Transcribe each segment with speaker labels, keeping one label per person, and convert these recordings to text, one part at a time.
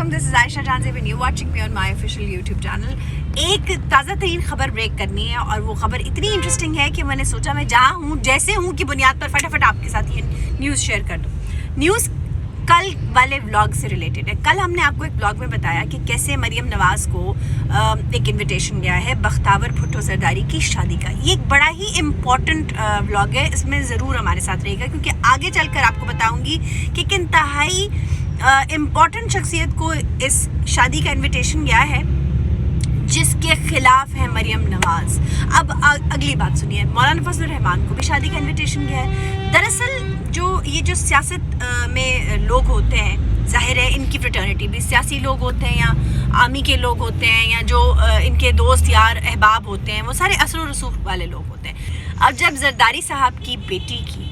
Speaker 1: Assalamualaikum, this is Aisha Janzeb and you're watching me on my official YouTube channel. एक ताज़ा तरीन खबर break करनी है और वो खबर इतनी इंटरेस्टिंग है कि मैंने सोचा मैं जहाँ हूँ जैसे हूँ की बुनियाद पर फटाफट आपके साथ ये न्यूज़ शेयर कर दूँ. न्यूज़ कल वाले व्लॉग से रिलेटेड है. कल हमने आपको एक व्लॉग में बताया कि कैसे मरियम नवाज़ को एक इनविटेशन गया है बख्तावर भुट्टो जरदारी की शादी का. ये एक बड़ा ही इम्पॉर्टेंट व्लॉग है, इसमें ज़रूर हमारे साथ रहेगा क्योंकि आगे चलकर आपको बताऊंगी कि किन इंतहाई इम्पॉर्टेंट शख्सियत को इस शादी का इनविटेशन गया है जिसके खिलाफ है मरियम नवाज़. अब अगली बात सुनिए, मौलाना फजलुर रहमान को भी शादी का इनविटेशन गया है. दरअसल जो सियासत में लोग होते हैं, जाहिर है इनकी फ्रेटर्निटी भी सियासी लोग होते हैं या आर्मी के लोग होते हैं या जो इनके दोस्त यार अहबाब होते हैं, वो सारे असर व रसूख वाले लोग होते हैं. अब जब जरदारी साहब की बेटी की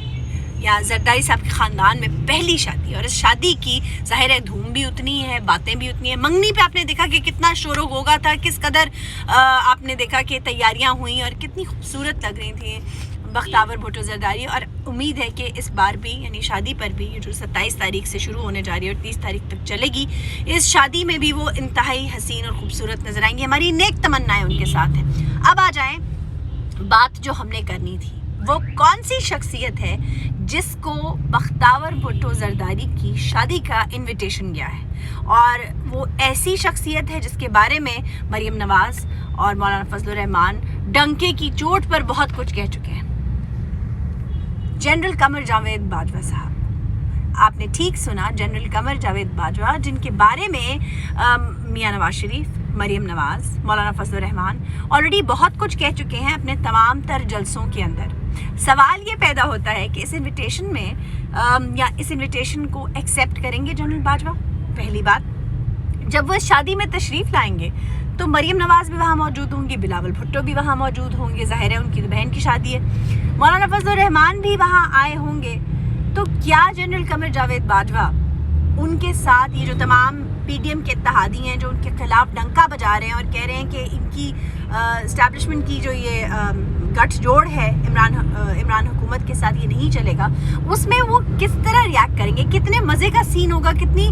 Speaker 1: या जरदारी साहब के ख़ानदान में पहली शादी और इस शादी की ज़ाहिर है धूम भी उतनी है, बातें भी उतनी है. मंगनी पे आपने देखा कि कितना शोर होगा था, किस कदर आपने देखा कि तैयारियां हुई और कितनी खूबसूरत लग रही थी बख्तावर भुट्टो जरदारी. और उम्मीद है कि इस बार भी यानी शादी पर भी जो 27 तारीख से शुरू होने जा रही है और 30 तारीख तक चलेगी, इस शादी में भी वो इंतहाई हसीन और ख़ूबसूरत नज़र आएंगी. हमारी नेक तमन्नाएं उनके साथ हैं. अब आ जाएँ बात जो हमने करनी थी, वो कौन सी शख्सियत है जिसको बख्तावर भुट्टो जरदारी की शादी का इनविटेशन गया है. और वो ऐसी शख्सियत है जिसके बारे में मरियम नवाज़ और मौलाना फजलुर रहमान डंके की चोट पर बहुत कुछ कह चुके हैं. जनरल कमर जावेद बाजवा साहब, आपने ठीक सुना, जनरल कमर जावेद बाजवा, जिनके बारे में मियां नवाज शरीफ, मरियम नवाज़, मौलाना फजलुर रहमान ऑलरेडी बहुत कुछ कह चुके हैं अपने तमाम तर जलसों के अंदर. सवाल ये पैदा होता है कि इस इनविटेशन में या इस इनविटेशन को एक्सेप्ट करेंगे जनरल बाजवा. पहली बात, जब वो शादी में तशरीफ़ लाएंगे तो मरियम नवाज़ भी वहाँ मौजूद होंगी, बिलावल भुट्टो भी वहाँ मौजूद होंगे, ज़ाहिर है उनकी बहन की शादी है, मौलाना फजलुर रहमान भी वहाँ आए होंगे. तो क्या जनरल कमर जावेद बाजवा उनके साथ ये जो तमाम PDM के इत्तेहादी हैं जो उनके खिलाफ डंका बजा रहे हैं और कह रहे हैं कि इनकी इस्टेब्लिशमेंट की जो ये गठजोड़ है इमरान हुकूमत के साथ, ये नहीं चलेगा, उसमें वो किस तरह रिएक्ट करेंगे, कितने मज़े का सीन होगा, कितनी.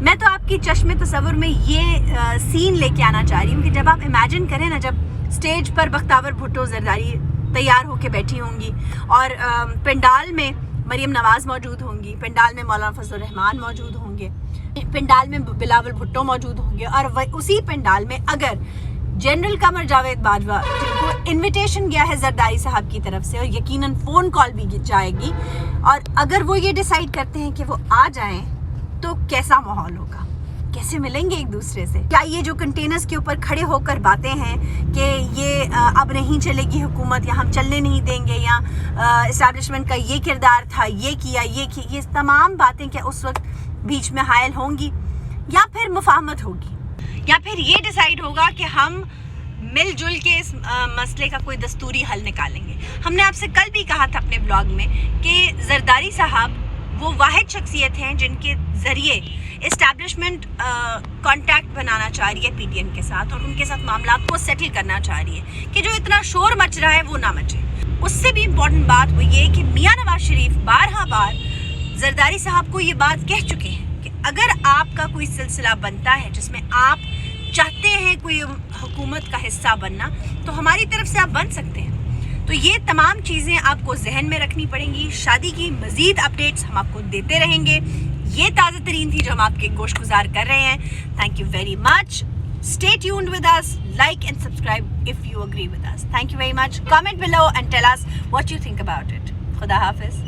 Speaker 1: मैं तो आपकी चश्मे तसव्वुर में ये सीन लेके आना चाह रही हूँ कि जब आप इमेजिन करें ना, जब स्टेज पर बख्तावर भुट्टो जरदारी तैयार होकर बैठी होंगी और पंडाल में मरियम नवाज़ मौजूद होंगी, पंडाल में मौलाना फजलुर रहमान मौजूद होंगे, पंडाल में बिलावल भुट्टो मौजूद होंगे और उसी पंडाल में अगर जनरल कमर जावेद बाजवा, जिनको इनविटेशन गया है जरदारी साहब की तरफ से और यकीनन फ़ोन कॉल भी जाएगी, और अगर वो ये डिसाइड करते हैं कि वो आ जाएं तो कैसा माहौल होगा, कैसे मिलेंगे एक दूसरे से. क्या ये जो कंटेनर्स के ऊपर खड़े होकर बातें हैं कि ये अब नहीं चलेगी हुकूमत या हम चलने नहीं देंगे या इस्टेब्लिशमेंट का ये किरदार था, ये किया, ये तमाम बातें क्या उस वक्त बीच में हायल होंगी, या फिर मुफाहमत होगी, या फिर ये डिसाइड होगा कि हम मिलजुल के इस मसले का कोई दस्तूरी हल निकालेंगे. हमने आपसे कल भी कहा था अपने ब्लॉग में कि जरदारी साहब वो वाहिद शख्सियत हैं जिनके ज़रिए इस्टेब्लिशमेंट कांटेक्ट बनाना चाह रही है PDM के साथ और उनके साथ मामलात को सेटल करना चाह रही है कि जो इतना शोर मच रहा है वो ना मचे. उससे भी इम्पॉर्टेंट बात वो ये कि मियां नवाज शरीफ बार जरदारी साहब को ये बात कह चुके हैं कि अगर आपका कोई सिलसिला बनता है जिसमें आप चाहते हैं कोई हुकूमत का हिस्सा बनना, तो हमारी तरफ से आप बन सकते हैं. तो ये तमाम चीज़ें आपको जहन में रखनी पड़ेंगी. शादी की मज़ीद अपडेट्स हम आपको देते रहेंगे. ये ताज़ा तरीन थी जो हम आपके गोशगुजार कर रहे हैं. Thank you very much. Stay tuned with us. Like and subscribe if you agree with us. Thank you very much. Comment below and tell us what you think about it. Khuda Hafiz.